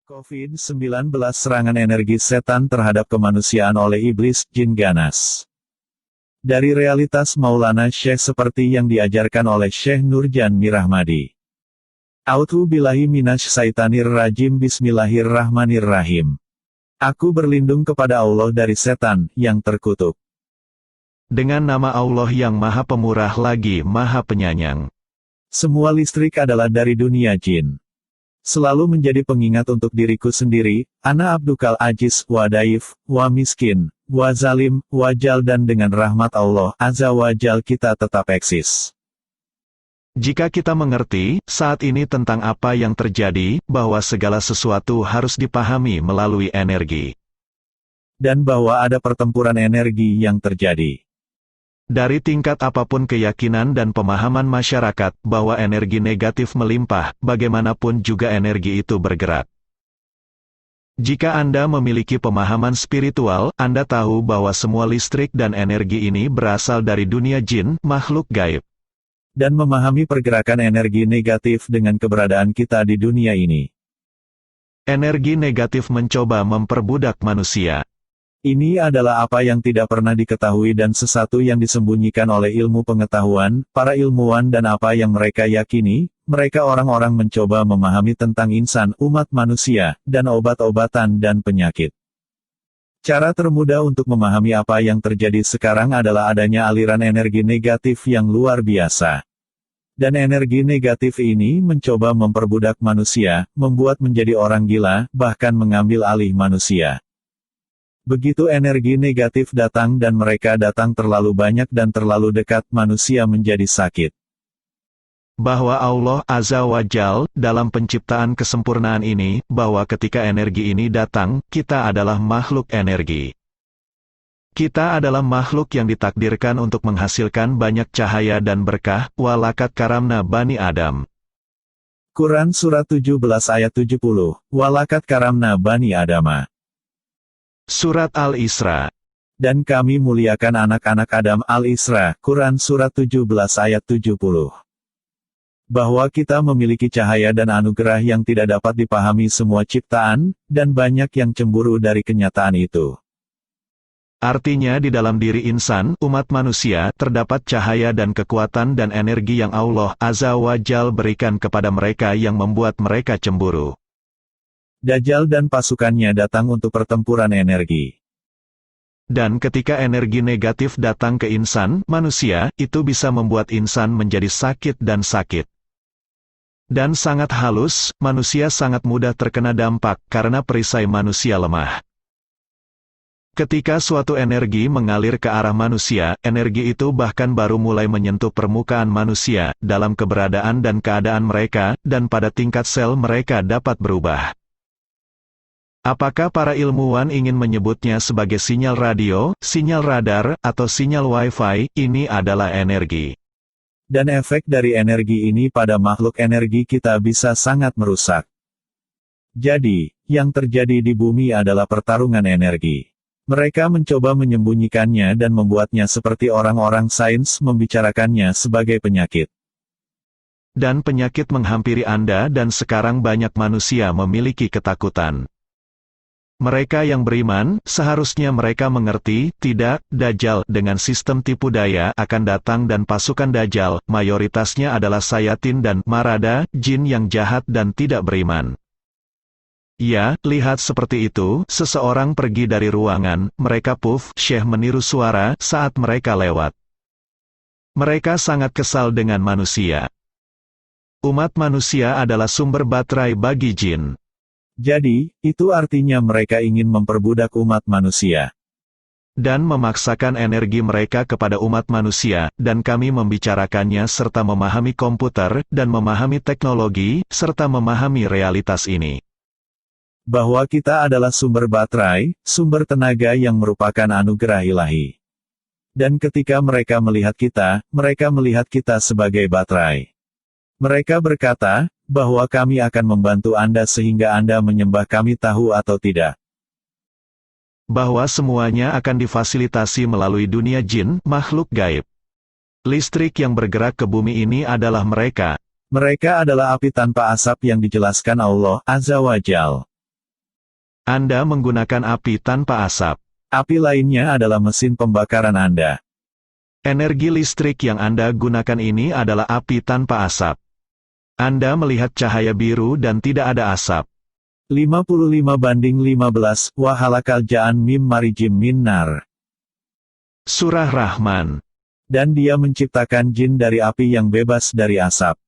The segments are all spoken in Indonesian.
COVID-19 serangan energi setan terhadap kemanusiaan oleh iblis, jin ganas. Dari realitas Maulana Syekh seperti yang diajarkan oleh Syekh Nurjan Mirahmadi. A'udzu billahi minasy syaitonir rajim. Bismillahirrahmanirrahim. Aku berlindung kepada Allah dari setan yang terkutuk. Dengan nama Allah yang Maha Pemurah lagi Maha Penyayang. Semua listrik adalah dari dunia jin. Selalu menjadi pengingat untuk diriku sendiri, ana abdukal ajiz, wa daif, wa miskin, wa zalim, wa jal, dan dengan rahmat Allah Azza wa Jal kita tetap eksis. Jika kita mengerti saat ini tentang apa yang terjadi, bahwa segala sesuatu harus dipahami melalui energi. Dan bahwa ada pertempuran energi yang terjadi. Dari tingkat apapun keyakinan dan pemahaman masyarakat bahwa energi negatif melimpah, bagaimanapun juga energi itu bergerak. Jika Anda memiliki pemahaman spiritual, Anda tahu bahwa semua listrik dan energi ini berasal dari dunia jin, makhluk gaib. Dan memahami pergerakan energi negatif dengan keberadaan kita di dunia ini. Energi negatif mencoba memperbudak manusia. Ini adalah apa yang tidak pernah diketahui dan sesuatu yang disembunyikan oleh ilmu pengetahuan, para ilmuwan dan apa yang mereka yakini, mereka orang-orang mencoba memahami tentang insan, umat manusia, dan obat-obatan dan penyakit. Cara termudah untuk memahami apa yang terjadi sekarang adalah adanya aliran energi negatif yang luar biasa. Dan energi negatif ini mencoba memperbudak manusia, membuat menjadi orang gila, bahkan mengambil alih manusia. Begitu energi negatif datang dan mereka datang terlalu banyak dan terlalu dekat, manusia menjadi sakit. Bahwa Allah Azza wa Jal, dalam penciptaan kesempurnaan ini, bahwa ketika energi ini datang, kita adalah makhluk energi. Kita adalah makhluk yang ditakdirkan untuk menghasilkan banyak cahaya dan berkah, walakat karamna Bani Adam. Quran Surat 17 ayat 70, walakat karamna Bani Adama. Surat Al-Isra. Dan kami muliakan anak-anak Adam. Al-Isra, Quran Surat 17 ayat 70. Bahwa kita memiliki cahaya dan anugerah yang tidak dapat dipahami semua ciptaan, dan banyak yang cemburu dari kenyataan itu. Artinya di dalam diri insan, umat manusia, terdapat cahaya dan kekuatan dan energi yang Allah Azza wa Jal berikan kepada mereka yang membuat mereka cemburu. Dajjal dan pasukannya datang untuk pertempuran energi. Dan ketika energi negatif datang ke insan, manusia, itu bisa membuat insan menjadi sakit dan sakit. Dan sangat halus, manusia sangat mudah terkena dampak, karena perisai manusia lemah. Ketika suatu energi mengalir ke arah manusia, energi itu bahkan baru mulai menyentuh permukaan manusia, dalam keberadaan dan keadaan mereka, dan pada tingkat sel mereka dapat berubah. Apakah para ilmuwan ingin menyebutnya sebagai sinyal radio, sinyal radar, atau sinyal Wi-Fi? Ini adalah energi. Dan efek dari energi ini pada makhluk energi kita bisa sangat merusak. Jadi, yang terjadi di bumi adalah pertarungan energi. Mereka mencoba menyembunyikannya dan membuatnya seperti orang-orang sains membicarakannya sebagai penyakit. Dan penyakit menghampiri Anda dan sekarang banyak manusia memiliki ketakutan. Mereka yang beriman, seharusnya mereka mengerti, tidak, Dajjal, dengan sistem tipu daya, akan datang dan pasukan Dajjal, mayoritasnya adalah sayatin dan marada, jin yang jahat dan tidak beriman. Ya, lihat seperti itu, seseorang pergi dari ruangan, mereka puff, Syekh meniru suara, saat mereka lewat. Mereka sangat kesal dengan manusia. Umat manusia adalah sumber baterai bagi jin. Jadi, itu artinya mereka ingin memperbudak umat manusia. Dan memaksakan energi mereka kepada umat manusia, dan kami membicarakannya serta memahami komputer, dan memahami teknologi, serta memahami realitas ini. Bahwa kita adalah sumber baterai, sumber tenaga yang merupakan anugerah ilahi. Dan ketika mereka melihat kita sebagai baterai. Mereka berkata, bahwa kami akan membantu Anda sehingga Anda menyembah kami tahu atau tidak. Bahwa semuanya akan difasilitasi melalui dunia jin, makhluk gaib. Listrik yang bergerak ke bumi ini adalah mereka. Mereka adalah api tanpa asap yang dijelaskan Allah Azza wa Jal. Anda menggunakan api tanpa asap. Api lainnya adalah mesin pembakaran Anda. Energi listrik yang Anda gunakan ini adalah api tanpa asap. Anda melihat cahaya biru dan tidak ada asap. 55:15, Wahalakal Ja'an Mim Marijim Min Nar. Surah Rahman. Dan dia menciptakan jin dari api yang bebas dari asap.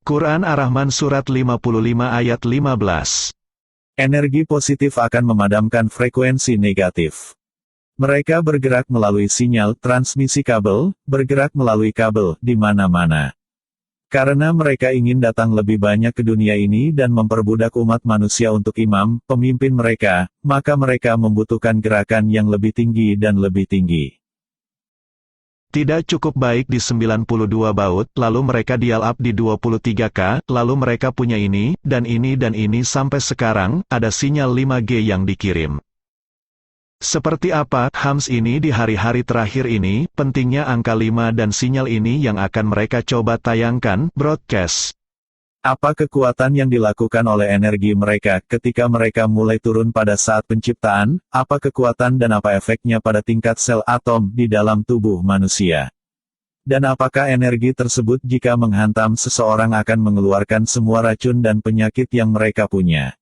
Quran Ar-Rahman Surat 55 ayat 15. Energi positif akan memadamkan frekuensi negatif. Mereka bergerak melalui sinyal transmisi kabel, bergerak melalui kabel, di mana-mana. Karena mereka ingin datang lebih banyak ke dunia ini dan memperbudak umat manusia untuk imam, pemimpin mereka, maka mereka membutuhkan gerakan yang lebih tinggi dan lebih tinggi. Tidak cukup baik di 92 baud, lalu mereka dial up di 23K, lalu mereka punya ini, dan ini sampai sekarang, ada sinyal 5G yang dikirim. Seperti apa Hams ini di hari-hari terakhir ini, pentingnya angka 5 dan sinyal ini yang akan mereka coba tayangkan, broadcast. Apa kekuatan yang dilakukan oleh energi mereka ketika mereka mulai turun pada saat penciptaan, apa kekuatan dan apa efeknya pada tingkat sel atom di dalam tubuh manusia? Dan apakah energi tersebut jika menghantam seseorang akan mengeluarkan semua racun dan penyakit yang mereka punya?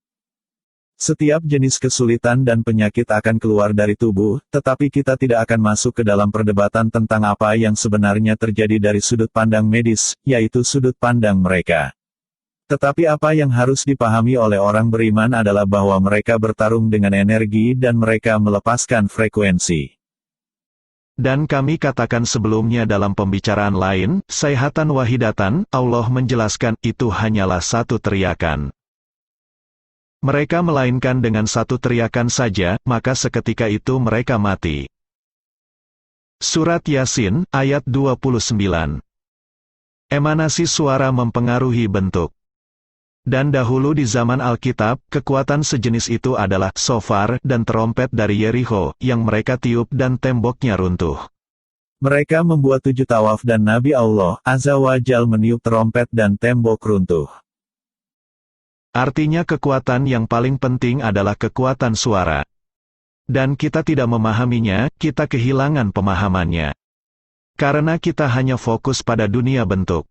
Setiap jenis kesulitan dan penyakit akan keluar dari tubuh, tetapi kita tidak akan masuk ke dalam perdebatan tentang apa yang sebenarnya terjadi dari sudut pandang medis, yaitu sudut pandang mereka. Tetapi apa yang harus dipahami oleh orang beriman adalah bahwa mereka bertarung dengan energi dan mereka melepaskan frekuensi. Dan kami katakan sebelumnya dalam pembicaraan lain, sayhatan wahidatan, Allah menjelaskan, itu hanyalah satu teriakan. Mereka melainkan dengan satu teriakan saja, maka seketika itu mereka mati. Surat Yasin, ayat 29. Emanasi suara mempengaruhi bentuk. Dan dahulu di zaman Alkitab, kekuatan sejenis itu adalah shofar dan terompet dari Yericho, yang mereka tiup dan temboknya runtuh. Mereka membuat 7 tawaf dan Nabi Allah, Azza wa Jal meniup terompet dan tembok runtuh. Artinya kekuatan yang paling penting adalah kekuatan suara. Dan kita tidak memahaminya, kita kehilangan pemahamannya. Karena kita hanya fokus pada dunia bentuk.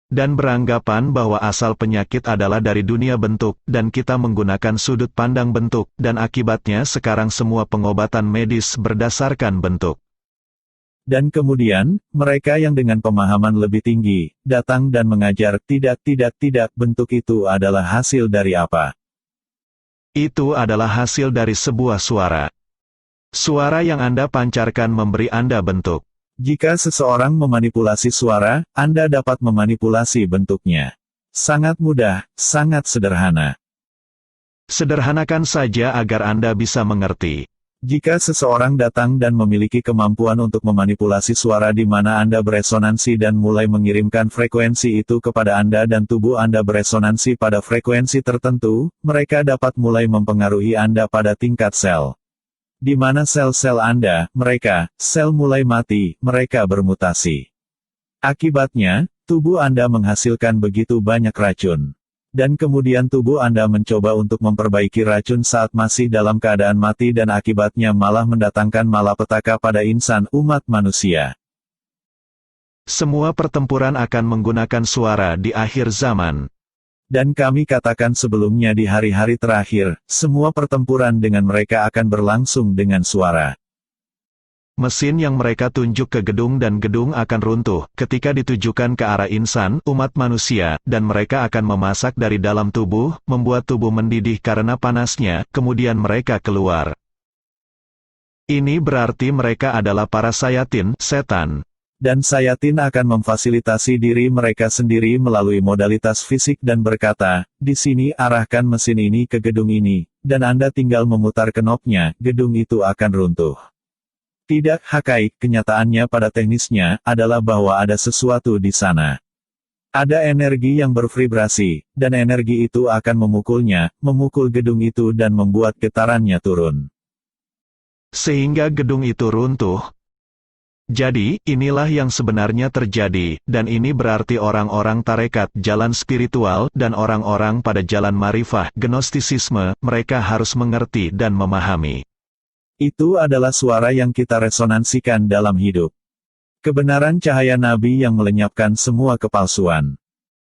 Dan beranggapan bahwa asal penyakit adalah dari dunia bentuk, dan kita menggunakan sudut pandang bentuk, dan akibatnya sekarang semua pengobatan medis berdasarkan bentuk. Dan kemudian, mereka yang dengan pemahaman lebih tinggi, datang dan mengajar, tidak, bentuk itu adalah hasil dari apa? Itu adalah hasil dari sebuah suara. Suara yang Anda pancarkan memberi Anda bentuk. Jika seseorang memanipulasi suara, Anda dapat memanipulasi bentuknya. Sangat mudah, sangat sederhana. Sederhanakan saja agar Anda bisa mengerti. Jika seseorang datang dan memiliki kemampuan untuk memanipulasi suara di mana Anda beresonansi dan mulai mengirimkan frekuensi itu kepada Anda dan tubuh Anda beresonansi pada frekuensi tertentu, mereka dapat mulai mempengaruhi Anda pada tingkat sel. Di mana sel-sel Anda, sel mulai mati, mereka bermutasi. Akibatnya, tubuh Anda menghasilkan begitu banyak racun. Dan kemudian tubuh Anda mencoba untuk memperbaiki racun saat masih dalam keadaan mati dan akibatnya malah mendatangkan malapetaka pada insan umat manusia. Semua pertempuran akan menggunakan suara di akhir zaman. Dan kami katakan sebelumnya di hari-hari terakhir, semua pertempuran dengan mereka akan berlangsung dengan suara. Mesin yang mereka tunjuk ke gedung dan gedung akan runtuh, ketika ditujukan ke arah insan, umat manusia, dan mereka akan memasak dari dalam tubuh, membuat tubuh mendidih karena panasnya, kemudian mereka keluar. Ini berarti mereka adalah para sayatin, setan. Dan sayatin akan memfasilitasi diri mereka sendiri melalui modalitas fisik dan berkata, di sini arahkan mesin ini ke gedung ini, dan Anda tinggal memutar knopnya, gedung itu akan runtuh. Tidak, hakaik, kenyataannya pada teknisnya, adalah bahwa ada sesuatu di sana. Ada energi yang bervibrasi, dan energi itu akan memukulnya, memukul gedung itu dan membuat getarannya turun. Sehingga gedung itu runtuh. Jadi, inilah yang sebenarnya terjadi, dan ini berarti orang-orang tarekat, jalan spiritual, dan orang-orang pada jalan marifah, gnostisisme, mereka harus mengerti dan memahami. Itu adalah suara yang kita resonansikan dalam hidup. Kebenaran cahaya Nabi yang melenyapkan semua kepalsuan.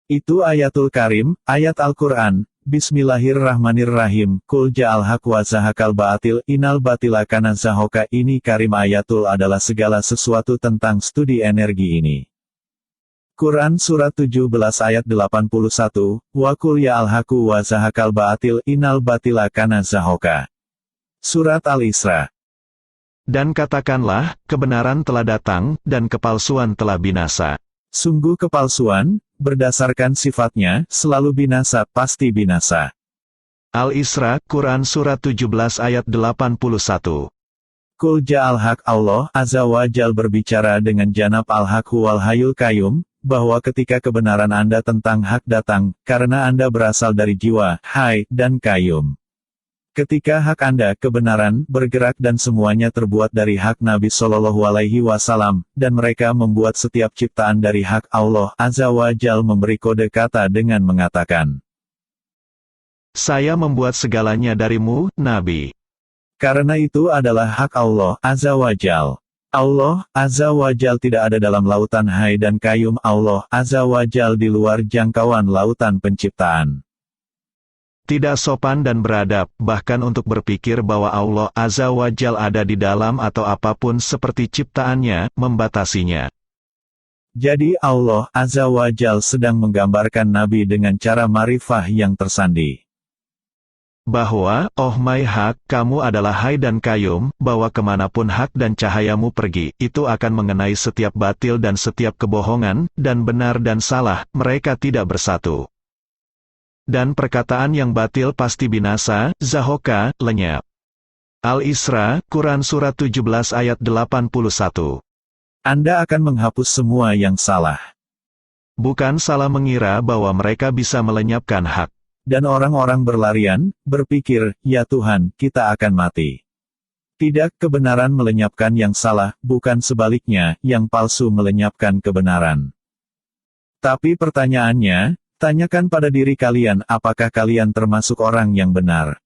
Itu ayatul karim, ayat Al-Quran. Bismillahirrahmanirrahim, Kul ja'al haq wa zahakal baatil, inal batila kana zahoka. Ini karim ayatul adalah segala sesuatu tentang studi energi ini. Quran Surat 17 ayat 81, Wa kul ya'al haqu wa zahakal baatil, inal batila kana zahoka. Surat Al-Isra. Dan katakanlah, kebenaran telah datang, dan kepalsuan telah binasa. Sungguh kepalsuan, berdasarkan sifatnya, selalu binasa, pasti binasa. Al-Isra, Quran Surat 17 ayat 81. Kul ja'al haq. Allah Azza wa Jal berbicara dengan janab al-haq wal hayul qayyum, bahwa ketika kebenaran Anda tentang hak datang, karena Anda berasal dari jiwa, hay, dan qayyum. Ketika hak Anda, kebenaran, bergerak dan semuanya terbuat dari hak Nabi Shallallahu Alaihi Wasallam, dan mereka membuat setiap ciptaan dari hak Allah Azza wa Jal memberi kode kata dengan mengatakan, Saya membuat segalanya darimu, Nabi. Karena itu adalah hak Allah Azza wa Jal. Allah Azza wa Jal tidak ada dalam lautan hay dan qayyum. Allah Azza wa Jal di luar jangkauan lautan penciptaan. Tidak sopan dan beradab, bahkan untuk berpikir bahwa Allah Azza wa Jal ada di dalam atau apapun seperti ciptaannya, membatasinya. Jadi Allah Azza wa Jal sedang menggambarkan Nabi dengan cara marifah yang tersandi. Bahwa, oh my hak, kamu adalah hay dan qayyum, bahwa kemanapun hak dan cahayamu pergi, itu akan mengenai setiap batil dan setiap kebohongan, dan benar dan salah, mereka tidak bersatu. Dan perkataan yang batil pasti binasa, zahoka, lenyap. Al-Isra, Quran Surat 17 ayat 81. Anda akan menghapus semua yang salah. Bukan salah mengira bahwa mereka bisa melenyapkan hak. Dan orang-orang berlarian, berpikir, ya Tuhan, kita akan mati. Tidak, kebenaran melenyapkan yang salah, bukan sebaliknya, yang palsu melenyapkan kebenaran. Tapi pertanyaannya, tanyakan pada diri kalian, apakah kalian termasuk orang yang benar?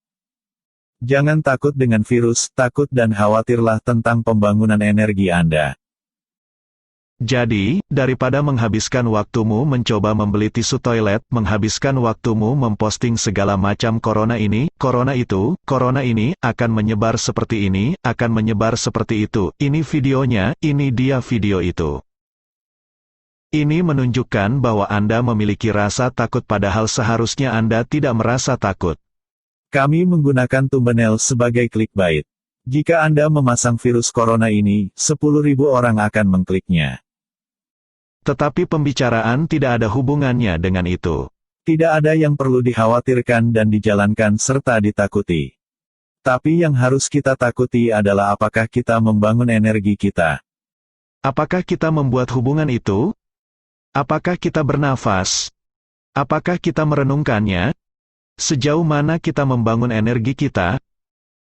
Jangan takut dengan virus, takut dan khawatirlah tentang pembangunan energi Anda. Jadi, daripada menghabiskan waktumu mencoba membeli tisu toilet, menghabiskan waktumu memposting segala macam corona ini, corona itu, corona ini, akan menyebar seperti ini, akan menyebar seperti itu, ini videonya, ini dia video itu. Ini menunjukkan bahwa Anda memiliki rasa takut padahal seharusnya Anda tidak merasa takut. Kami menggunakan thumbnail sebagai clickbait. Jika Anda memasang virus corona ini, 10.000 orang akan mengkliknya. Tetapi pembicaraan tidak ada hubungannya dengan itu. Tidak ada yang perlu dikhawatirkan dan dijalankan serta ditakuti. Tapi yang harus kita takuti adalah apakah kita membangun energi kita. Apakah kita membuat hubungan itu? Apakah kita bernafas? Apakah kita merenungkannya? Sejauh mana kita membangun energi kita?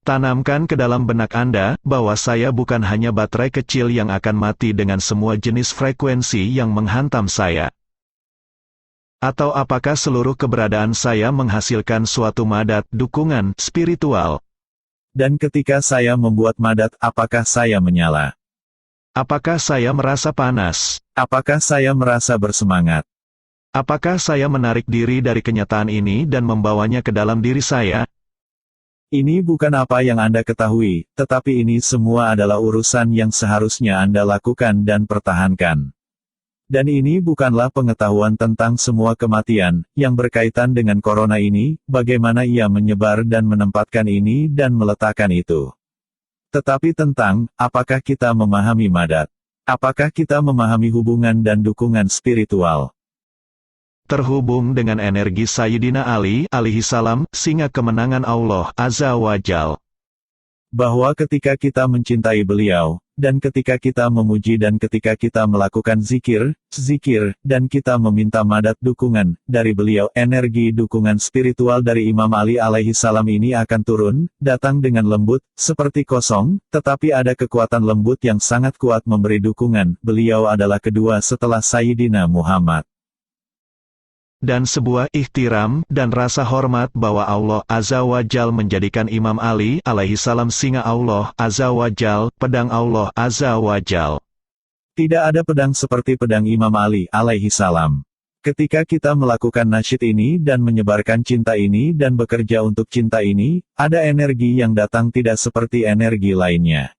Tanamkan ke dalam benak Anda, bahwa saya bukan hanya baterai kecil yang akan mati dengan semua jenis frekuensi yang menghantam saya. Atau apakah seluruh keberadaan saya menghasilkan suatu madat, dukungan, spiritual? Dan ketika saya membuat madat, apakah saya menyala? Apakah saya merasa panas? Apakah saya merasa bersemangat? Apakah saya menarik diri dari kenyataan ini dan membawanya ke dalam diri saya? Ini bukan apa yang Anda ketahui, tetapi ini semua adalah urusan yang seharusnya Anda lakukan dan pertahankan. Dan ini bukanlah pengetahuan tentang semua kematian, yang berkaitan dengan corona ini, bagaimana ia menyebar dan menempatkan ini dan meletakkan itu. Tetapi tentang, apakah kita memahami madat? Apakah kita memahami hubungan dan dukungan spiritual? Terhubung dengan energi Sayyidina Ali alaihi salam, singa kemenangan Allah Azza wa Jal. Bahwa ketika kita mencintai beliau, dan ketika kita memuji dan ketika kita melakukan zikir, dan kita meminta madad dukungan dari beliau, energi dukungan spiritual dari Imam Ali alaihi salam ini akan turun, datang dengan lembut, seperti kosong, tetapi ada kekuatan lembut yang sangat kuat memberi dukungan. Beliau adalah kedua setelah Sayyidina Muhammad. Dan sebuah ikhtiram dan rasa hormat bahwa Allah Azza wa Jal menjadikan Imam Ali alaihi salam singa Allah Azza wa Jal, pedang Allah Azza wa Jal. Tidak ada pedang seperti pedang Imam Ali alaihi salam. Ketika kita melakukan nasyid ini dan menyebarkan cinta ini dan bekerja untuk cinta ini, ada energi yang datang tidak seperti energi lainnya.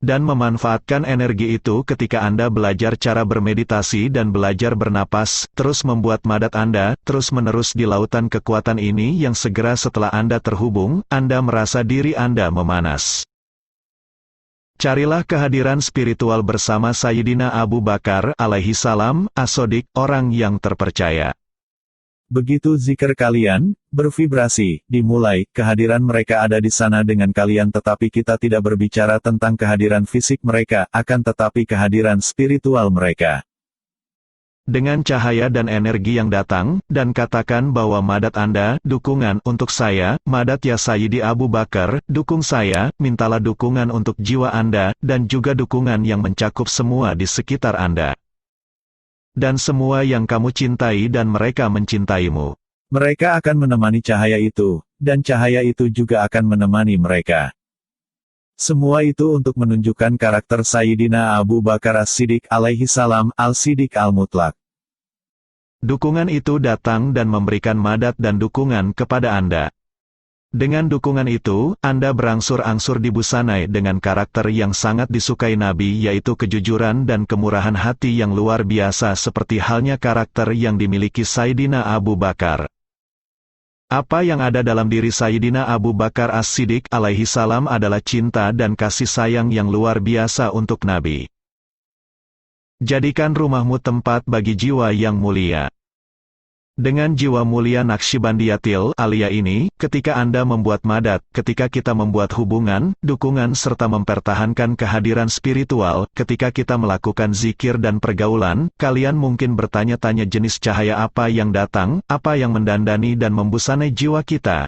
Dan memanfaatkan energi itu ketika Anda belajar cara bermeditasi dan belajar bernapas, terus membuat madad Anda, terus-menerus di lautan kekuatan ini yang segera setelah Anda terhubung, Anda merasa diri Anda memanas. Carilah kehadiran spiritual bersama Sayyidina Abu Bakar alaihi salam, as-Shodiq, orang yang terpercaya. Begitu zikir kalian bervibrasi, dimulai, kehadiran mereka ada di sana dengan kalian, tetapi kita tidak berbicara tentang kehadiran fisik mereka, akan tetapi kehadiran spiritual mereka. Dengan cahaya dan energi yang datang, dan katakan bahwa madad Anda, dukungan untuk saya, madad ya Sayyidi Abu Bakar, dukung saya, mintalah dukungan untuk jiwa Anda, dan juga dukungan yang mencakup semua di sekitar Anda. Dan semua yang kamu cintai dan mereka mencintaimu. Mereka akan menemani cahaya itu, dan cahaya itu juga akan menemani mereka. Semua itu untuk menunjukkan karakter Sayyidina Abu Bakar as-Siddiq alaihi salam, al-Siddiq al-Mutlaq. Dukungan itu datang dan memberikan madad dan dukungan kepada Anda. Dengan dukungan itu, Anda berangsur-angsur dibusanai dengan karakter yang sangat disukai Nabi, yaitu kejujuran dan kemurahan hati yang luar biasa seperti halnya karakter yang dimiliki Sayyidina Abu Bakar. Apa yang ada dalam diri Sayyidina Abu Bakar as-Siddiq alaihi salam adalah cinta dan kasih sayang yang luar biasa untuk Nabi. Jadikan rumahmu tempat bagi jiwa yang mulia. Dengan jiwa mulia Naqsybandiyatil Aliyah ini, ketika Anda membuat madad, ketika kita membuat hubungan, dukungan serta mempertahankan kehadiran spiritual, ketika kita melakukan zikir dan pergaulan, kalian mungkin bertanya-tanya jenis cahaya apa yang datang, apa yang mendandani dan membusanai jiwa kita.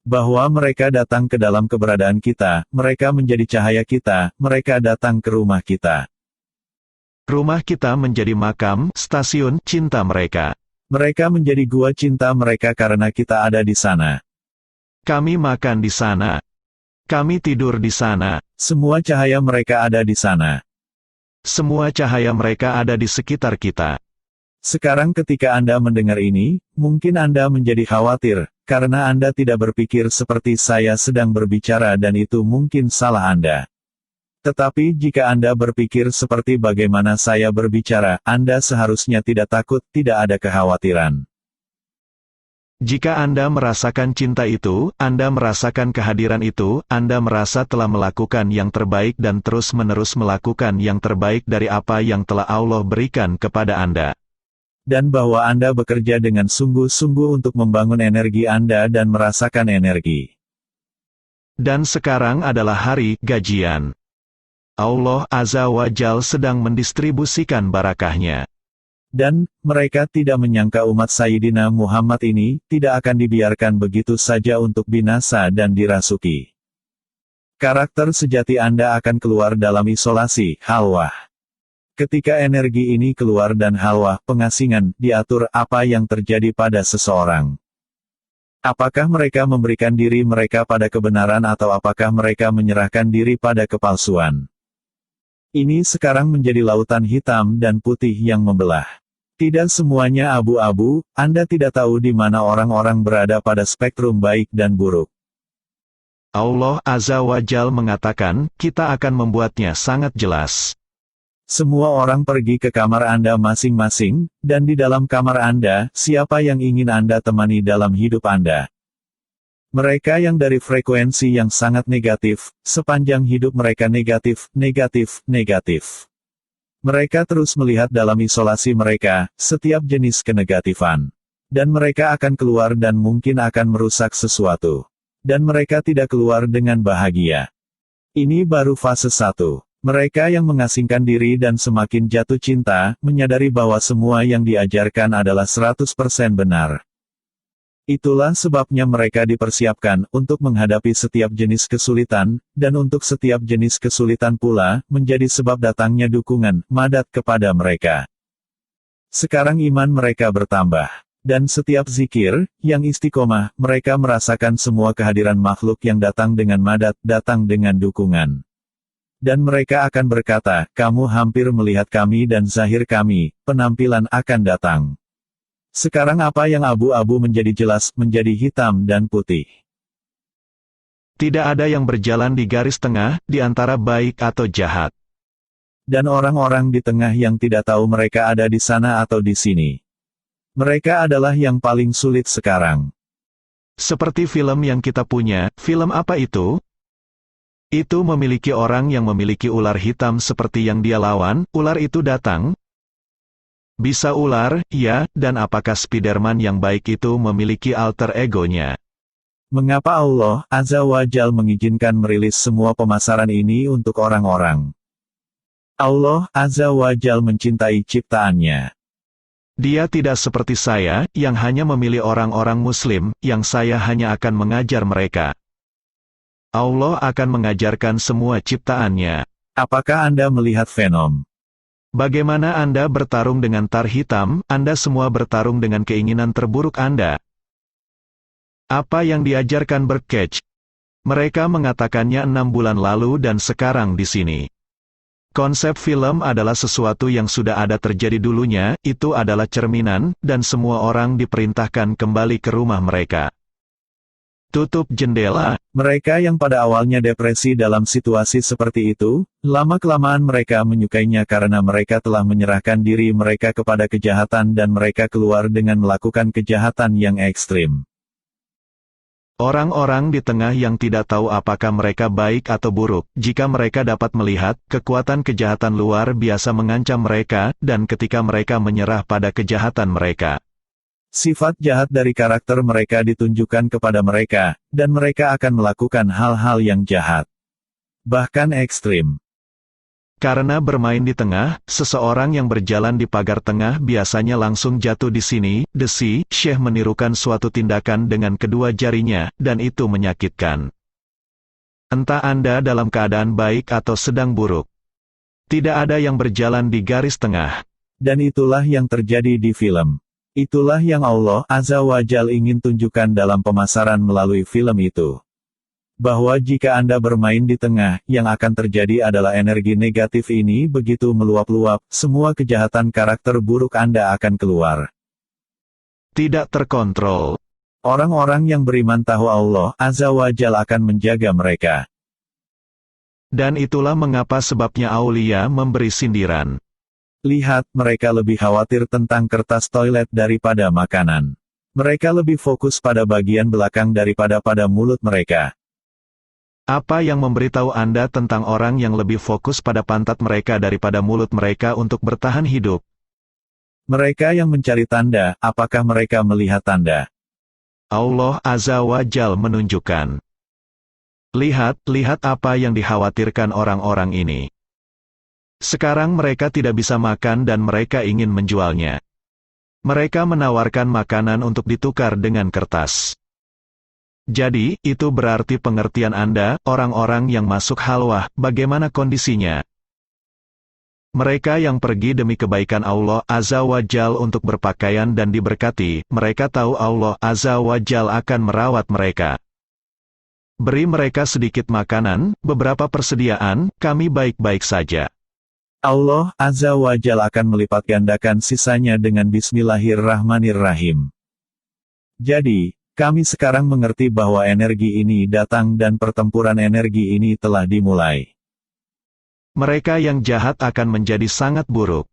Bahwa mereka datang ke dalam keberadaan kita, mereka menjadi cahaya kita, mereka datang ke rumah kita. Rumah kita menjadi makam, stasiun cinta mereka. Mereka menjadi gua cinta mereka karena kita ada di sana. Kami makan di sana. Kami tidur di sana. Semua cahaya mereka ada di sana. Semua cahaya mereka ada di sekitar kita. Sekarang ketika Anda mendengar ini, mungkin Anda menjadi khawatir, karena Anda tidak berpikir seperti saya sedang berbicara dan itu mungkin salah Anda. Tetapi jika Anda berpikir seperti bagaimana saya berbicara, Anda seharusnya tidak takut, tidak ada kekhawatiran. Jika Anda merasakan cinta itu, Anda merasakan kehadiran itu, Anda merasa telah melakukan yang terbaik dan terus-menerus melakukan yang terbaik dari apa yang telah Allah berikan kepada Anda. Dan bahwa Anda bekerja dengan sungguh-sungguh untuk membangun energi Anda dan merasakan energi. Dan sekarang adalah hari gajian. Allah Azza wa Jal sedang mendistribusikan barakahnya. Dan, mereka tidak menyangka umat Sayyidina Muhammad ini, tidak akan dibiarkan begitu saja untuk binasa dan dirasuki. Karakter sejati Anda akan keluar dalam isolasi, halwah. Ketika energi ini keluar dan halwah, pengasingan, diatur, apa yang terjadi pada seseorang. Apakah mereka memberikan diri mereka pada kebenaran atau apakah mereka menyerahkan diri pada kepalsuan? Ini sekarang menjadi lautan hitam dan putih yang membelah. Tidak semuanya abu-abu, Anda tidak tahu di mana orang-orang berada pada spektrum baik dan buruk. Allah Azza wa Jal mengatakan, kita akan membuatnya sangat jelas. Semua orang pergi ke kamar Anda masing-masing, dan di dalam kamar Anda, siapa yang ingin Anda temani dalam hidup Anda? Mereka yang dari frekuensi yang sangat negatif, sepanjang hidup mereka negatif, negatif, negatif. Mereka terus melihat dalam isolasi mereka, setiap jenis kenegatifan. Dan mereka akan keluar dan mungkin akan merusak sesuatu. Dan mereka tidak keluar dengan bahagia. Ini baru fase 1. Mereka yang mengasingkan diri dan semakin jatuh cinta, menyadari bahwa semua yang diajarkan adalah 100% benar. Itulah sebabnya mereka dipersiapkan untuk menghadapi setiap jenis kesulitan, dan untuk setiap jenis kesulitan pula, menjadi sebab datangnya dukungan, madat kepada mereka. Sekarang iman mereka bertambah. Dan setiap zikir, yang istiqomah, mereka merasakan semua kehadiran makhluk yang datang dengan madat, datang dengan dukungan. Dan mereka akan berkata, kamu hampir melihat kami dan zahir kami, penampilan akan datang. Sekarang apa yang abu-abu menjadi jelas, menjadi hitam dan putih. Tidak ada yang berjalan di garis tengah, di antara baik atau jahat. Dan orang-orang di tengah yang tidak tahu mereka ada di sana atau di sini. Mereka adalah yang paling sulit sekarang. Seperti film yang kita punya, film apa itu? Itu memiliki orang yang memiliki ular hitam seperti yang dia lawan, ular itu datang. Bisa ular, ya, dan apakah Spiderman yang baik itu memiliki alter egonya? Mengapa Allah Azza wa Jal mengizinkan merilis semua pemasaran ini untuk orang-orang? Allah Azza wa Jal mencintai ciptaannya. Dia tidak seperti saya, yang hanya memilih orang-orang Muslim, yang saya hanya akan mengajar mereka. Allah akan mengajarkan semua ciptaannya. Apakah Anda melihat fenom? Bagaimana Anda bertarung dengan tar hitam, Anda semua bertarung dengan keinginan terburuk Anda. Apa yang diajarkan Berkech? Mereka mengatakannya 6 bulan lalu dan sekarang di sini. Konsep film adalah sesuatu yang sudah ada terjadi dulunya, itu adalah cerminan, dan semua orang diperintahkan kembali ke rumah mereka. Tutup jendela. Mereka yang pada awalnya depresi dalam situasi seperti itu, lama-kelamaan mereka menyukainya karena mereka telah menyerahkan diri mereka kepada kejahatan dan mereka keluar dengan melakukan kejahatan yang ekstrim. Orang-orang di tengah yang tidak tahu apakah mereka baik atau buruk, jika mereka dapat melihat, kekuatan kejahatan luar biasa mengancam mereka, dan ketika mereka menyerah pada kejahatan mereka. Sifat jahat dari karakter mereka ditunjukkan kepada mereka, dan mereka akan melakukan hal-hal yang jahat. Bahkan ekstrim. Karena bermain di tengah, seseorang yang berjalan di pagar tengah biasanya langsung jatuh di sini, desi, Syekh menirukan suatu tindakan dengan kedua jarinya, dan itu menyakitkan. Entah Anda dalam keadaan baik atau sedang buruk. Tidak ada yang berjalan di garis tengah. Dan itulah yang terjadi di film. Itulah yang Allah Azza wa Jal ingin tunjukkan dalam pemasaran melalui film itu. Bahwa jika Anda bermain di tengah, yang akan terjadi adalah energi negatif ini begitu meluap-luap, semua kejahatan karakter buruk Anda akan keluar. Tidak terkontrol. Orang-orang yang beriman tahu Allah Azza wa Jal akan menjaga mereka. Dan itulah mengapa sebabnya Aulia memberi sindiran. Lihat, mereka lebih khawatir tentang kertas toilet daripada makanan. Mereka lebih fokus pada bagian belakang daripada pada mulut mereka. Apa yang memberitahu Anda tentang orang yang lebih fokus pada pantat mereka daripada mulut mereka untuk bertahan hidup? Mereka yang mencari tanda, apakah mereka melihat tanda? Allah Azza wa Jal menunjukkan. Lihat apa yang dikhawatirkan orang-orang ini. Sekarang mereka tidak bisa makan dan mereka ingin menjualnya. Mereka menawarkan makanan untuk ditukar dengan kertas. Jadi, itu berarti pengertian Anda, orang-orang yang masuk halwah, bagaimana kondisinya? Mereka yang pergi demi kebaikan Allah Azza wa Jal untuk berpakaian dan diberkati, mereka tahu Allah Azza wa Jal akan merawat mereka. Beri mereka sedikit makanan, beberapa persediaan, kami baik-baik saja. Allah Azza wa Jal akan melipat gandakan sisanya dengan Bismillahirrahmanirrahim. Jadi, kami sekarang mengerti bahwa energi ini datang dan pertempuran energi ini telah dimulai. Mereka yang jahat akan menjadi sangat buruk.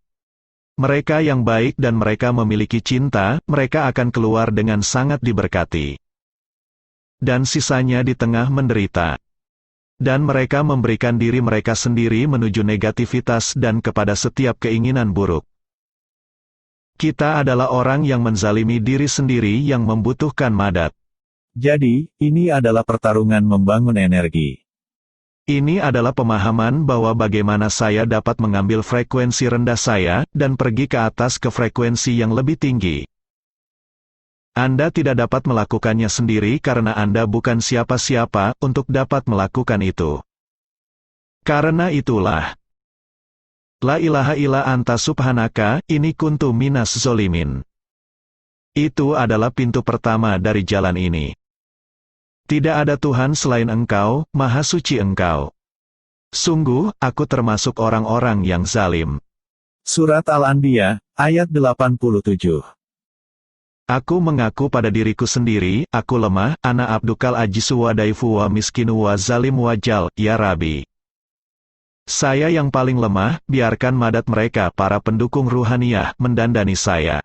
Mereka yang baik dan mereka memiliki cinta, mereka akan keluar dengan sangat diberkati. Dan sisanya di tengah menderita. Dan mereka memberikan diri mereka sendiri menuju negativitas dan kepada setiap keinginan buruk. Kita adalah orang yang menzalimi diri sendiri yang membutuhkan madat. Jadi, ini adalah pertarungan membangun energi. Ini adalah pemahaman bahwa bagaimana saya dapat mengambil frekuensi rendah saya, dan pergi ke atas ke frekuensi yang lebih tinggi. Anda tidak dapat melakukannya sendiri karena Anda bukan siapa-siapa untuk dapat melakukan itu. Karena itulah, La ilaha illa anta subhanaka, ini kuntu minas zolimin. Itu adalah pintu pertama dari jalan ini. Tidak ada Tuhan selain Engkau, Maha Suci Engkau. Sungguh, aku termasuk orang-orang yang zalim. Surat Al-Anbiya, ayat 87. Aku mengaku pada diriku sendiri, aku lemah, ana abdukal ajisu wa daifu wa miskinu wa zalim wa jal, ya Rabbi. Saya yang paling lemah, biarkan madat mereka para pendukung ruhaniyah mendandani saya.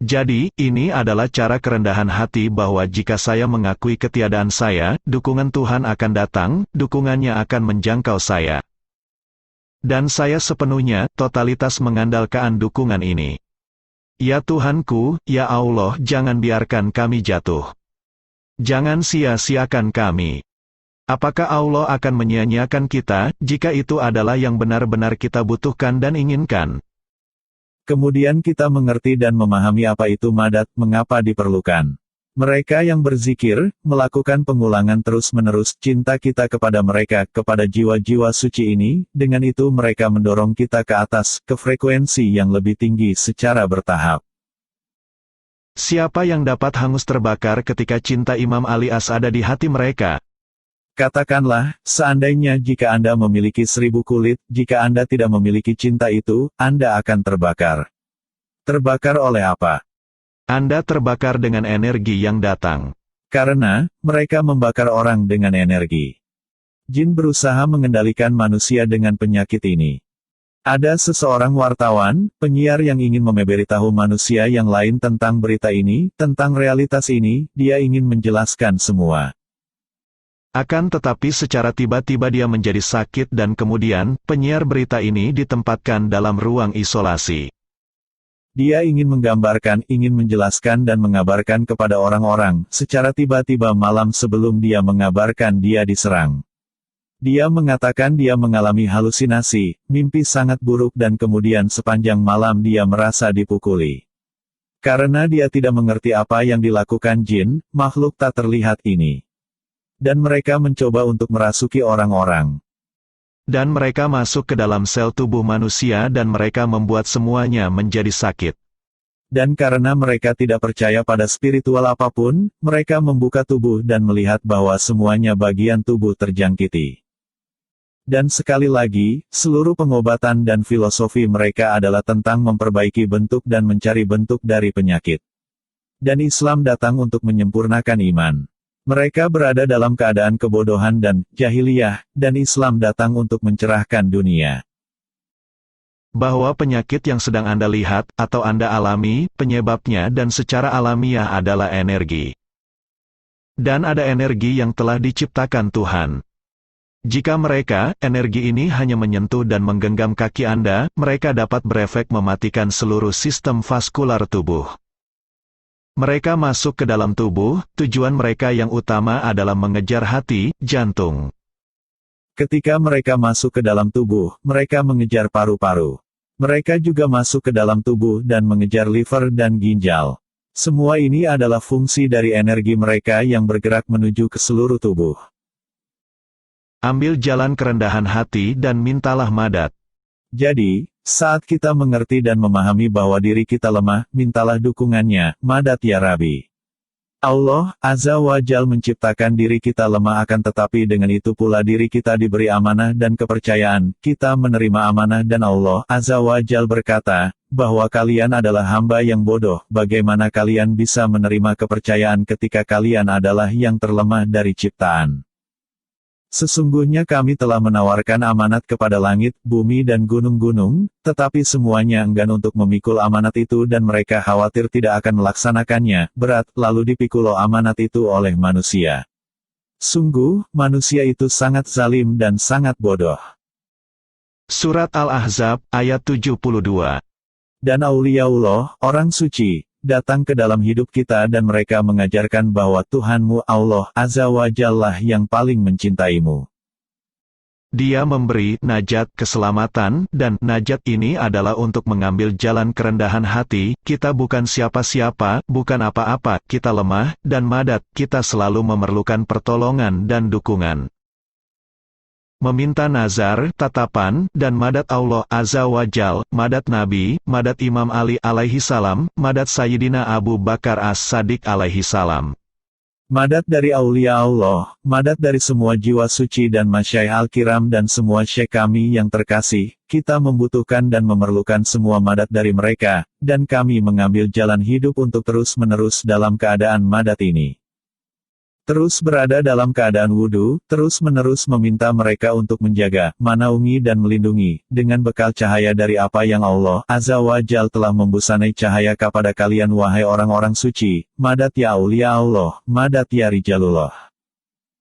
Jadi, ini adalah cara kerendahan hati bahwa jika saya mengakui ketiadaan saya, dukungan Tuhan akan datang, dukungannya akan menjangkau saya. Dan saya sepenuhnya, totalitas mengandalkan dukungan ini. Ya Tuhanku, ya Allah, jangan biarkan kami jatuh. Jangan sia-siakan kami. Apakah Allah akan menyia-nyiakan kita, jika itu adalah yang benar-benar kita butuhkan dan inginkan? Kemudian kita mengerti dan memahami apa itu madat, mengapa diperlukan. Mereka yang berzikir, melakukan pengulangan terus-menerus cinta kita kepada mereka, kepada jiwa-jiwa suci ini, dengan itu mereka mendorong kita ke atas, ke frekuensi yang lebih tinggi secara bertahap. Siapa yang dapat hangus terbakar ketika cinta Imam Ali ada di hati mereka? Katakanlah, seandainya jika Anda memiliki 1000 kulit, jika Anda tidak memiliki cinta itu, Anda akan terbakar. Terbakar oleh apa? Anda terbakar dengan energi yang datang. Karena, mereka membakar orang dengan energi. Jin berusaha mengendalikan manusia dengan penyakit ini. Ada seseorang wartawan, penyiar yang ingin memberitahu manusia yang lain tentang berita ini, tentang realitas ini, dia ingin menjelaskan semua. Akan tetapi secara tiba-tiba dia menjadi sakit dan kemudian, penyiar berita ini ditempatkan dalam ruang isolasi. Dia ingin menggambarkan, ingin menjelaskan dan mengabarkan kepada orang-orang, secara tiba-tiba malam sebelum dia mengabarkan dia diserang. Dia mengatakan dia mengalami halusinasi, mimpi sangat buruk dan kemudian sepanjang malam dia merasa dipukuli. Karena dia tidak mengerti apa yang dilakukan jin, makhluk tak terlihat ini. Dan mereka mencoba untuk merasuki orang-orang. Dan mereka masuk ke dalam sel tubuh manusia dan mereka membuat semuanya menjadi sakit. Dan karena mereka tidak percaya pada spiritual apapun, mereka membuka tubuh dan melihat bahwa semuanya bagian tubuh terjangkiti. Dan sekali lagi, seluruh pengobatan dan filosofi mereka adalah tentang memperbaiki bentuk dan mencari bentuk dari penyakit. Dan Islam datang untuk menyempurnakan iman. Mereka berada dalam keadaan kebodohan dan jahiliyah, dan Islam datang untuk mencerahkan dunia. Bahwa penyakit yang sedang Anda lihat, atau Anda alami, penyebabnya dan secara alamiah adalah energi. Dan ada energi yang telah diciptakan Tuhan. Jika mereka, energi ini hanya menyentuh dan menggenggam kaki Anda, mereka dapat berefek mematikan seluruh sistem vaskular tubuh. Mereka masuk ke dalam tubuh, tujuan mereka yang utama adalah mengejar hati, jantung. Ketika mereka masuk ke dalam tubuh, mereka mengejar paru-paru. Mereka juga masuk ke dalam tubuh dan mengejar liver dan ginjal. Semua ini adalah fungsi dari energi mereka yang bergerak menuju ke seluruh tubuh. Ambil jalan kerendahan hati dan mintalah madat. Jadi, saat kita mengerti dan memahami bahwa diri kita lemah, mintalah dukungannya, madat ya Rabbi. Allah, Azza wa Jal menciptakan diri kita lemah akan tetapi dengan itu pula diri kita diberi amanah dan kepercayaan, kita menerima amanah dan Allah, Azza wa Jal berkata, bahwa kalian adalah hamba yang bodoh, bagaimana kalian bisa menerima kepercayaan ketika kalian adalah yang terlemah dari ciptaan. Sesungguhnya kami telah menawarkan amanat kepada langit, bumi dan gunung-gunung, tetapi semuanya enggan untuk memikul amanat itu dan mereka khawatir tidak akan melaksanakannya, berat, lalu dipikul amanat itu oleh manusia. Sungguh, manusia itu sangat zalim dan sangat bodoh. Surat Al-Ahzab, ayat 72. Dan auliaullah, orang suci, datang ke dalam hidup kita dan mereka mengajarkan bahwa Tuhanmu Allah Azza wa Jalla yang paling mencintaimu. Dia memberi najat keselamatan, dan najat ini adalah untuk mengambil jalan kerendahan hati. Kita bukan siapa-siapa, bukan apa-apa, kita lemah, dan madat, kita selalu memerlukan pertolongan dan dukungan. Meminta nazar, tatapan, dan madat Allah Azza wa Jal, madat Nabi, madat Imam Ali alaihi salam, madat Sayyidina Abu Bakar As-Sadiq alaihi salam. Madat dari aulia Allah, madat dari semua jiwa suci dan masyaikh al-kiram dan semua syekh kami yang terkasih, kita membutuhkan dan memerlukan semua madat dari mereka, dan kami mengambil jalan hidup untuk terus-menerus dalam keadaan madat ini. Terus berada dalam keadaan wudhu, terus-menerus meminta mereka untuk menjaga, menaungi dan melindungi, dengan bekal cahaya dari apa yang Allah Azza wa Jal telah membusanai cahaya kepada kalian wahai orang-orang suci, madat ya aulia Allah, madat ya rijalullah.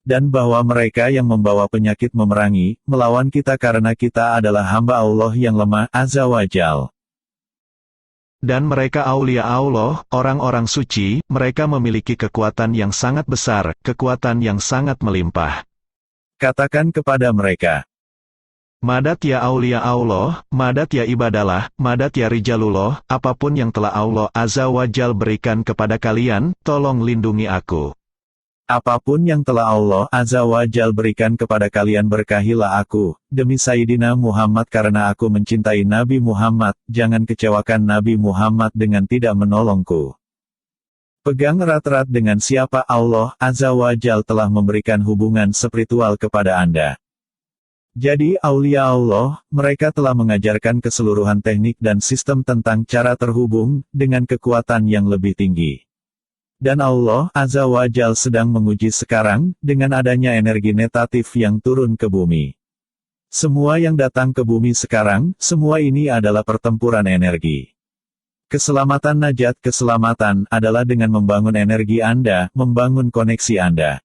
Dan bahwa mereka yang membawa penyakit memerangi, melawan kita karena kita adalah hamba Allah yang lemah, Azza wa Jal. Dan mereka aulia Allah, orang-orang suci, mereka memiliki kekuatan yang sangat besar, kekuatan yang sangat melimpah. Katakan kepada mereka, Madat ya aulia Allah, madat ya ibadalah, madat ya rijalullah, apapun yang telah Allah Azza wa Jal berikan kepada kalian, tolong lindungi aku. apapun yang telah Allah Azza wa Jal berikan kepada kalian berkahilah aku, demi Sayyidina Muhammad karena aku mencintai Nabi Muhammad, jangan kecewakan Nabi Muhammad dengan tidak menolongku. Pegang erat-erat dengan siapa Allah Azza wa Jal telah memberikan hubungan spiritual kepada Anda. Jadi aulia Allah, mereka telah mengajarkan keseluruhan teknik dan sistem tentang cara terhubung, dengan kekuatan yang lebih tinggi. Dan Allah Azza wa Jal sedang menguji sekarang, dengan adanya energi negatif yang turun ke bumi. Semua yang datang ke bumi sekarang, semua ini adalah pertempuran energi. Keselamatan najat keselamatan adalah dengan membangun energi Anda, membangun koneksi Anda.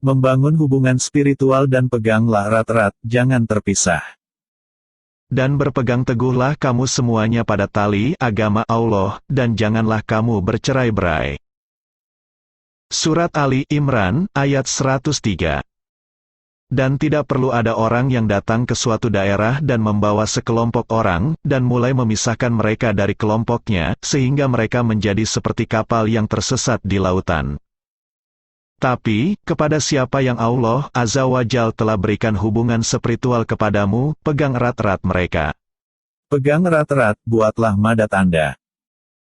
Membangun hubungan spiritual dan peganglah erat-erat, jangan terpisah. Dan berpegang teguhlah kamu semuanya pada tali agama Allah, dan janganlah kamu bercerai-berai. Surat Ali Imran, ayat 103. Dan tidak perlu ada orang yang datang ke suatu daerah dan membawa sekelompok orang, dan mulai memisahkan mereka dari kelompoknya, sehingga mereka menjadi seperti kapal yang tersesat di lautan. Tapi, kepada siapa yang Allah Azza wa Jal telah berikan hubungan spiritual kepadamu, pegang erat-erat mereka. Pegang erat-erat, buatlah madat Anda.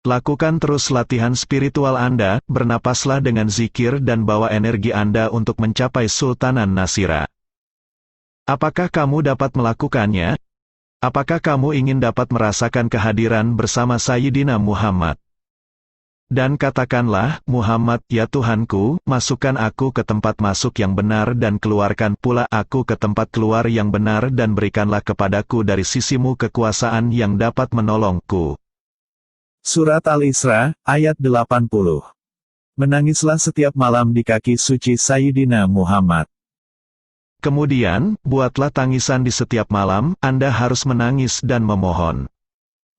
Lakukan terus latihan spiritual Anda, bernapaslah dengan zikir dan bawa energi Anda untuk mencapai Sultanan Nasira. Apakah kamu dapat melakukannya? Apakah kamu ingin dapat merasakan kehadiran bersama Sayyidina Muhammad? Dan katakanlah, Muhammad, ya Tuhanku, masukkan aku ke tempat masuk yang benar dan keluarkan pula aku ke tempat keluar yang benar dan berikanlah kepadaku dari sisimu kekuasaan yang dapat menolongku. Surat Al-Isra, ayat 80. Menangislah setiap malam di kaki suci Sayyidina Muhammad. Kemudian, buatlah tangisan di setiap malam, Anda harus menangis dan memohon.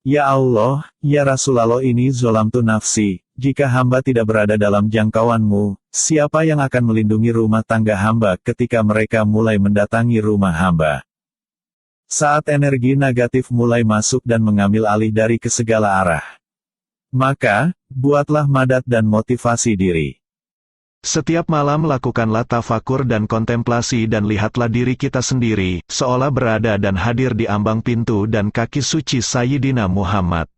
Ya Allah, ya Rasulullah ini zolamtu nafsi, jika hamba tidak berada dalam jangkauanmu, siapa yang akan melindungi rumah tangga hamba ketika mereka mulai mendatangi rumah hamba? Saat energi negatif mulai masuk dan mengambil alih dari ke segala arah. Maka, buatlah madat dan motivasi diri. Setiap malam lakukanlah tafakur dan kontemplasi dan lihatlah diri kita sendiri, seolah berada dan hadir di ambang pintu dan kaki suci Sayyidina Muhammad.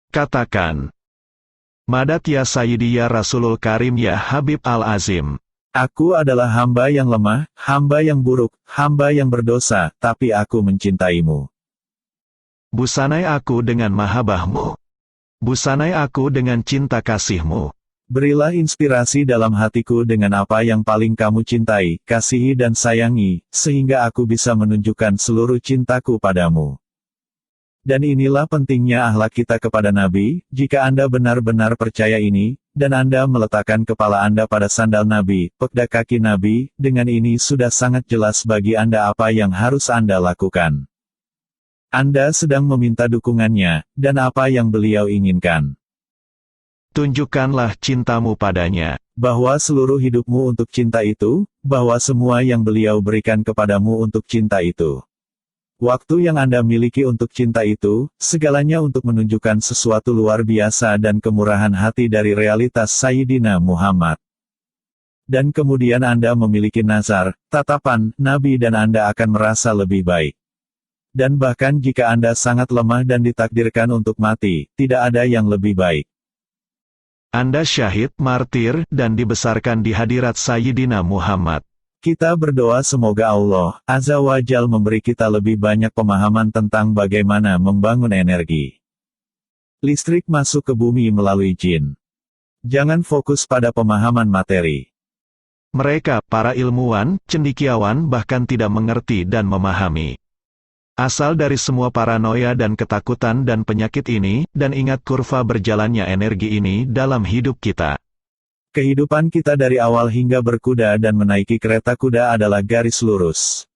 Katakan, Madat ya Sayyidi ya Rasulul Karim ya Habib Al-Azim. Aku adalah hamba yang lemah, hamba yang buruk, hamba yang berdosa, tapi aku mencintaimu. Busanai aku dengan mahabbahmu. Busanai aku dengan cinta kasihmu. Berilah inspirasi dalam hatiku dengan apa yang paling kamu cintai, kasihi dan sayangi, sehingga aku bisa menunjukkan seluruh cintaku padamu. Dan inilah pentingnya akhlak kita kepada Nabi, jika Anda benar-benar percaya ini, dan Anda meletakkan kepala Anda pada sandal Nabi, pekda kaki Nabi, dengan ini sudah sangat jelas bagi Anda apa yang harus Anda lakukan. Anda sedang meminta dukungannya, dan apa yang beliau inginkan. tunjukkanlah cintamu padanya. Bahwa seluruh hidupmu untuk cinta itu, bahwa semua yang beliau berikan kepadamu untuk cinta itu. Waktu yang Anda miliki untuk cinta itu, segalanya untuk menunjukkan sesuatu luar biasa dan kemurahan hati dari realitas Sayyidina Muhammad. Dan kemudian Anda memiliki nazar, tatapan, Nabi dan Anda akan merasa lebih baik. Dan bahkan jika Anda sangat lemah dan ditakdirkan untuk mati, tidak ada yang lebih baik. Anda syahid, martir, dan dibesarkan di hadirat Sayyidina Muhammad. Kita berdoa semoga Allah Azza wa Jal memberi kita lebih banyak pemahaman tentang bagaimana membangun energi listrik masuk ke bumi melalui jin. Jangan fokus pada pemahaman materi. Mereka, para ilmuwan, cendekiawan bahkan tidak mengerti dan memahami. Asal dari semua paranoia dan ketakutan dan penyakit ini, dan ingat kurva berjalannya energi ini dalam hidup kita. Kehidupan kita dari awal hingga berkuda dan menaiki kereta kuda adalah garis lurus.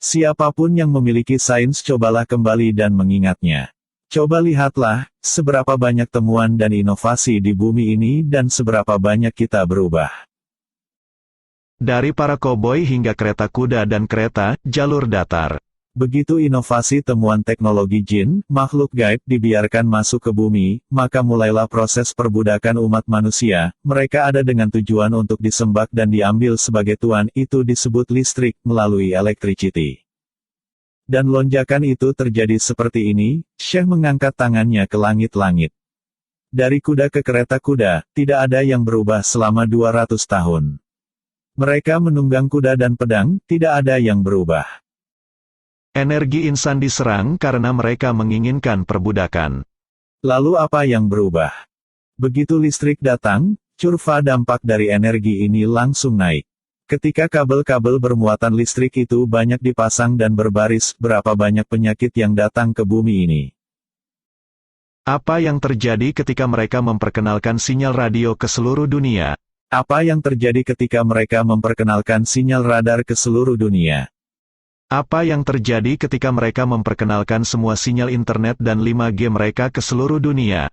Siapapun yang memiliki sains cobalah kembali dan mengingatnya. Coba lihatlah, seberapa banyak temuan dan inovasi di bumi ini dan seberapa banyak kita berubah. Dari para koboi hingga kereta kuda dan kereta, jalur datar. Begitu inovasi temuan teknologi jin, makhluk gaib dibiarkan masuk ke bumi, maka mulailah proses perbudakan umat manusia. Mereka ada dengan tujuan untuk disembah dan diambil sebagai tuan, itu disebut listrik, melalui electricity. Dan lonjakan itu terjadi seperti ini, Syekh mengangkat tangannya ke langit-langit. Dari kuda ke kereta kuda, tidak ada yang berubah selama 200 tahun. Mereka menunggang kuda dan pedang, tidak ada yang berubah. Energi insan diserang karena mereka menginginkan perbudakan. Lalu apa yang berubah? Begitu listrik datang, curva dampak dari energi ini langsung naik. Ketika kabel-kabel bermuatan listrik itu banyak dipasang dan berbaris, berapa banyak penyakit yang datang ke bumi ini? Apa yang terjadi ketika mereka memperkenalkan sinyal radio ke seluruh dunia? Apa yang terjadi ketika mereka memperkenalkan sinyal radar ke seluruh dunia? Apa yang terjadi ketika mereka memperkenalkan semua sinyal internet dan 5G mereka ke seluruh dunia?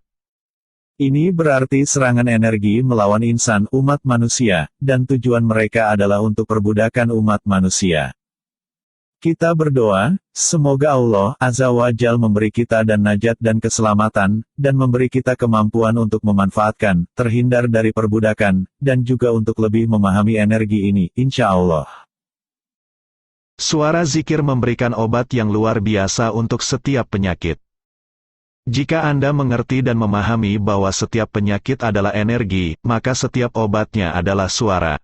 Ini berarti serangan energi melawan insan umat manusia, dan tujuan mereka adalah untuk perbudakan umat manusia. Kita berdoa, semoga Allah Azza wa Jal memberi kita dan najat dan keselamatan, dan memberi kita kemampuan untuk memanfaatkan, terhindar dari perbudakan, dan juga untuk lebih memahami energi ini, insya Allah. Suara zikir memberikan obat yang luar biasa untuk setiap penyakit. Jika Anda mengerti dan memahami bahwa setiap penyakit adalah energi, maka setiap obatnya adalah suara.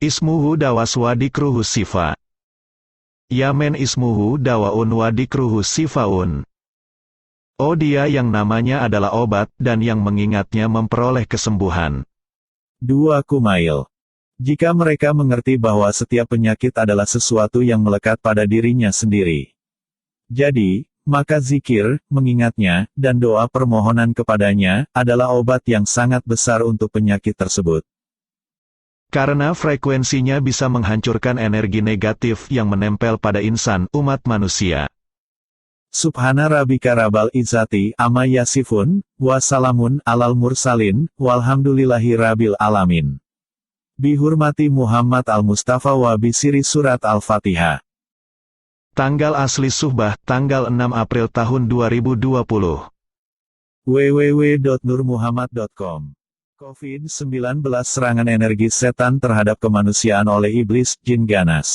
Ismuhu dawaswa dikruhu sifa. Yamen ismuhu dawaun wa dikruhu sifaun. Oh, dia yang namanya adalah obat, dan yang mengingatnya memperoleh kesembuhan. 2 Kumail. Jika mereka mengerti bahwa setiap penyakit adalah sesuatu yang melekat pada dirinya sendiri. Jadi, maka zikir, mengingatnya, dan doa permohonan kepadanya, adalah obat yang sangat besar untuk penyakit tersebut. Karena frekuensinya bisa menghancurkan energi negatif yang menempel pada insan, umat manusia. Subhana rabbika rabbil izzati amma yasifun, wa salamun alal mursalin, walhamdulillahi rabbil alamin. Bihurmati Muhammad al-Mustafa wa bisiri surat Al-Fatihah. Tanggal asli Subah, tanggal 6 April tahun 2020. www.nurmuhammad.com. COVID-19 serangan energi setan terhadap kemanusiaan oleh iblis, jin ganas.